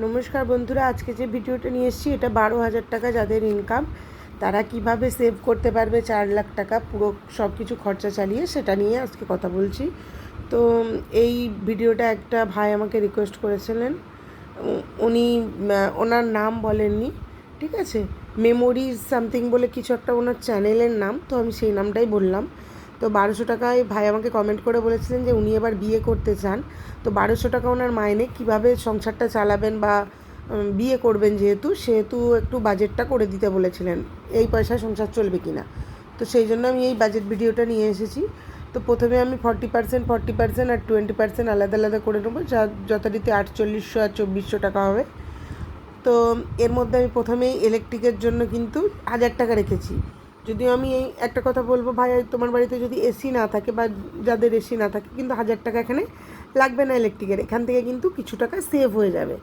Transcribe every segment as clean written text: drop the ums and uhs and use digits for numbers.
নমস্কার বন্ধুরা, আজকে যে ভিডিওটা নিয়ে এসেছি এটা 12,000 টাকা যাদের ইনকাম তারা কিভাবে সেভ করতে পারবে 4 লাখ টাকা পুরো সব কিছু খরচা চালিয়ে, সেটা নিয়ে আজকে কথা বলছি। তো এই ভিডিওটা একটা ভাই আমাকে রিকোয়েস্ট করেছিলেন। উনি ওনার নাম বলেননি, ঠিক আছে, মেমোরিজ সামথিং বলে কিছু একটা ওনার চ্যানেলের নাম, তো আমি সেই নামটাই বললাম। তো 1200 টাকায় ভাই আমাকে কমেন্ট করে বলেছিলেন যে উনি এবার বিয়ে করতে চান। তো 1200 টাকা ওনার মাইনে কীভাবে সংসারটা চালাবেন বা বিয়ে করবেন, সেহেতু একটু বাজেটটা করে দিতে বলেছিলেন, এই পয়সায় সংসার চলবে কি না। তো সেই জন্য আমি এই বাজেট ভিডিওটা নিয়ে এসেছি। তো প্রথমে আমি 40% আর 20% আলাদা আলাদা করে নেবো, যা যথারীতি 4800 আর 2400 টাকা হবে। তো এর মধ্যে আমি প্রথমেই ইলেকট্রিকের জন্য কিন্তু 1000 টাকা রেখেছি। যদিও আমি এই একটা কথা বলবো, ভাই তোমার বাড়িতে যদি এসি না থাকে বা যাদের এসি না থাকে, কিন্তু 1000 টাকা এখানে লাগবে না ইলেকট্রিকের, এখান থেকে কিন্তু কিছু টাকা সেভ হয়ে যাবে,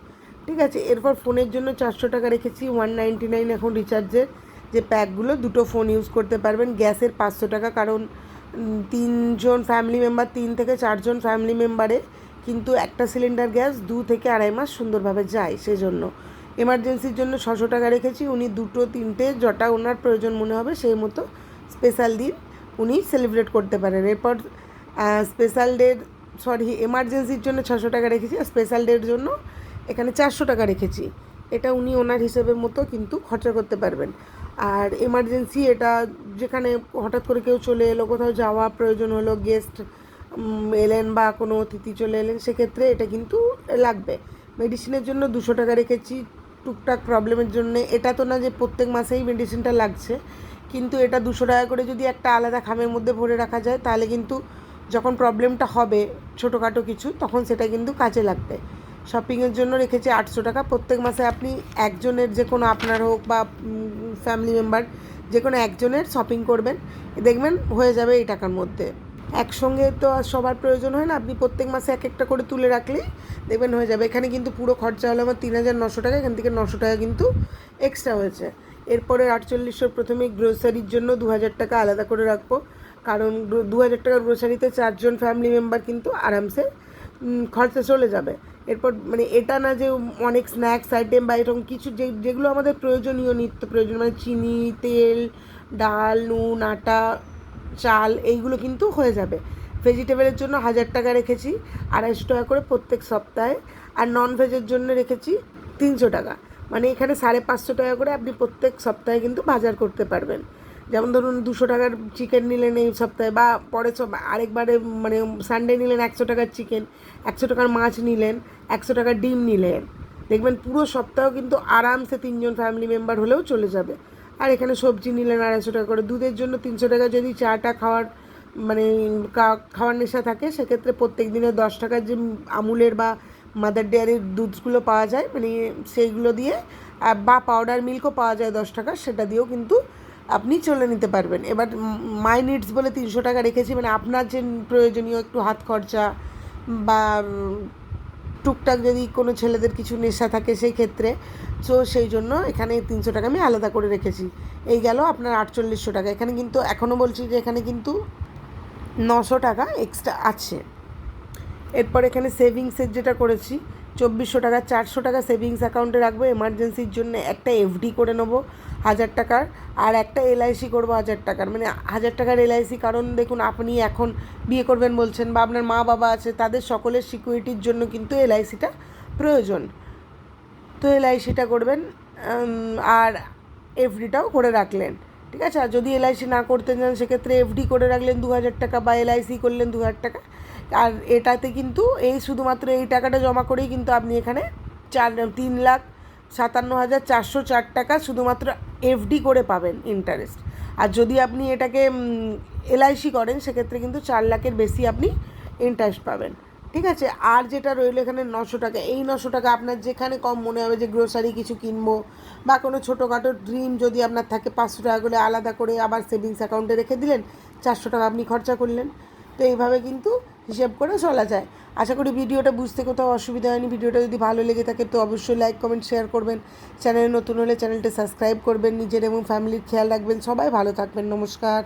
ঠিক আছে। এরপর ফোনের জন্য 400 টাকা রেখেছি, 199 এখন রিচার্জের যে প্যাকগুলো, দুটো ফোন ইউজ করতে পারবেন। গ্যাসের 500 টাকা, কারণ 3 জন ফ্যামিলি মেম্বার, 3 থেকে 4 জন ফ্যামিলি মেম্বারে কিন্তু একটা সিলিন্ডার গ্যাস 2 থেকে 2.5 মাস সুন্দরভাবে যায়, সেজন্য। এমার্জেন্সির জন্য 600 টাকা রেখেছি, উনি 2-3টে যটা ওনার প্রয়োজন মনে হবে সেই মতো স্পেশাল দিন উনি সেলিব্রেট করতে পারেন। এরপর স্পেশাল ডের এমার্জেন্সির জন্য 600 টাকা রেখেছি, আর স্পেশাল ডের জন্য এখানে 400 টাকা রেখেছি। এটা উনি ওনার হিসেবের মতো কিন্তু খরচা করতে পারবেন। আর এমার্জেন্সি এটা যেখানে হঠাৎ করে কেউ চলে এলো, কোথাও যাওয়া প্রয়োজন হলো, গেস্ট এলেন বা কোনো অতিথি চলে এলেন, সেক্ষেত্রে এটা কিন্তু লাগবে। মেডিসিনের জন্য 200 টাকা রেখেছি, টুকটাক প্রবলেমের জন্য। এটা তো না যে প্রত্যেক মাসেই মেডিসিনটা লাগছে, কিন্তু এটা 200 টাকা করে যদি একটা আলাদা খামের মধ্যে ভরে রাখা যায়, তাহলে কিন্তু যখন প্রবলেমটা হবে ছোটোখাটো কিছু, তখন সেটা কিন্তু কাজে লাগবে। শপিংয়ের জন্য রেখেছি 800 টাকা। প্রত্যেক মাসে আপনি একজনের, যে কোনো আপনার হোক বা ফ্যামিলি মেম্বার, যে কোনো একজনের শপিং করবেন, দেখবেন হয়ে যাবে এই টাকার মধ্যে। একসঙ্গে তো আর সবার প্রয়োজন হয় না, আপনি প্রত্যেক মাসে এক একটা করে তুলে রাখলেই দেখবেন হয়ে যাবে। এখানে কিন্তু পুরো খরচা হলো আমার 3,900 টাকা, এখান থেকে 900 টাকা কিন্তু এক্সট্রা হয়েছে। এরপরে 4800 প্রথমে গ্রোসারির জন্য 2,000 টাকা আলাদা করে রাখবো, কারণ 2,000 টাকার গ্রোসারিতে 4 জন ফ্যামিলি মেম্বার কিন্তু আরামসে খরচা চলে যাবে। এরপর মানে এটা না যে অনেক স্ন্যাক্স আইটেম বা এরকম কিছু, যেগুলো আমাদের প্রয়োজনীয়, নিত্য প্রয়োজন, মানে চিনি, তেল, ডাল, নুন, আটা, চাল, এইগুলো কিন্তু হয়ে যাবে। ভেজিটেবলের জন্য 1000 টাকা রেখেছি, 250 টাকা করে প্রত্যেক সপ্তাহে। আর নন ভেজের জন্য রেখেছি 300 টাকা, মানে এখানে 550 টাকা করে আপনি প্রত্যেক সপ্তাহে কিন্তু বাজার করতে পারবেন। যেমন ধরুন 200 টাকার চিকেন নিলেন এই সপ্তাহে, বা পরে সব আরেকবারে মানে সানডে নিলেন 100 টাকার চিকেন, 100 টাকার মাছ নিলেন, 100 টাকার ডিম নিলেন, দেখবেন পুরো সপ্তাহ কিন্তু আরামসে 3 জন ফ্যামিলি মেম্বার হলেও চলে যাবে। আর এখানে সবজি নিলেন 250 টাকা করে। দুধের জন্য 300 টাকা, যদি চাটা খাওয়ার মানে খাওয়ার নেশা থাকে, সেক্ষেত্রে প্রত্যেক দিনে 10 টাকার যে আমুলের বা মাদার ডেয়ারির দুধগুলো পাওয়া যায়, মানে সেইগুলো দিয়ে, বা পাউডার মিল্কও পাওয়া যায় 10 টাকা, সেটা দিয়েও কিন্তু আপনি চলে নিতে পারবেন। এবার মাই নিডস বলে 300 টাকা রেখেছি, মানে আপনার যে প্রয়োজনীয় একটু হাত খরচা বা টুকটাক যদি কোনো ছেলেদের কিছু নেশা থাকে সেই ক্ষেত্রে, তো সেই জন্য এখানে 300 টাকা আমি আলাদা করে রেখেছি। এই গেল আপনার 4800 টাকা। এখানে কিন্তু এখনও বলছি যে এখানে কিন্তু 900 টাকা এক্সট্রা আছে। এরপর এখানে সেভিংসের যেটা করেছি 2400 টাকা, 400 টাকা সেভিংস অ্যাকাউন্টে রাখবো। এমার্জেন্সির জন্য একটা এফডি করে নেবো 1000 টাকার, আর একটা এলআইসি করবো 1000 টাকার, মানে 1000 টাকার এলআইসি। কারণ দেখুন, আপনি এখন বিয়ে করবেন বলছেন, বা আপনার মা বাবা আছে, তাদের সকলের সিকিউরিটির জন্য কিন্তু এলআইসিটা প্রয়োজন। তো এলআইসিটা করবেন, আর এফডিটাও করে রাখলেন, ঠিক আছে। আর যদি এলআইসি না করতে চান, সেক্ষেত্রে এফডি করে রাখলেন 2000 টাকা, বা এলআইসি করলেন 2000 টাকা। আর এটাতে কিন্তু এই শুধুমাত্র এই টাকাটা জমা করেই কিন্তু আপনি এখানে 3,57,404 টাকা শুধুমাত্র এফডি করে পাবেন ইন্টারেস্ট। আর যদি আপনি এটাকে এলআইসি করেন, সেক্ষেত্রে কিন্তু 4 লাখের বেশি আপনি ইন্টারেস্ট পাবেন, ঠিক আছে। আর যেটা রইল এখানে 900 টাকা, এই 900 টাকা আপনার যেখানে কম মনে হবে যে গ্রোসারি কিছু কিনবো, বা কোনো ছোটোখাটো ড্রিম যদি আপনার থাকে, 500 টাকা করে আলাদা করে আবার সেভিংস অ্যাকাউন্টে রেখে দিলেন, 400 টাকা আপনি খরচা করলেন। তো এইভাবে কিন্তু হিসেব করে চলা যায়। আশা করি ভিডিওটা বুঝতে কোথাও অসুবিধা হয়নি। ভিডিওটা যদি ভালো লেগে থাকে তো অবশ্যই লাইক, কমেন্ট, শেয়ার করবেন। চ্যানেলে নতুন হলে চ্যানেলটা সাবস্ক্রাইব করবেন। নিজের এবং ফ্যামিলির খেয়াল রাখবেন। সবাই ভালো থাকবেন। নমস্কার।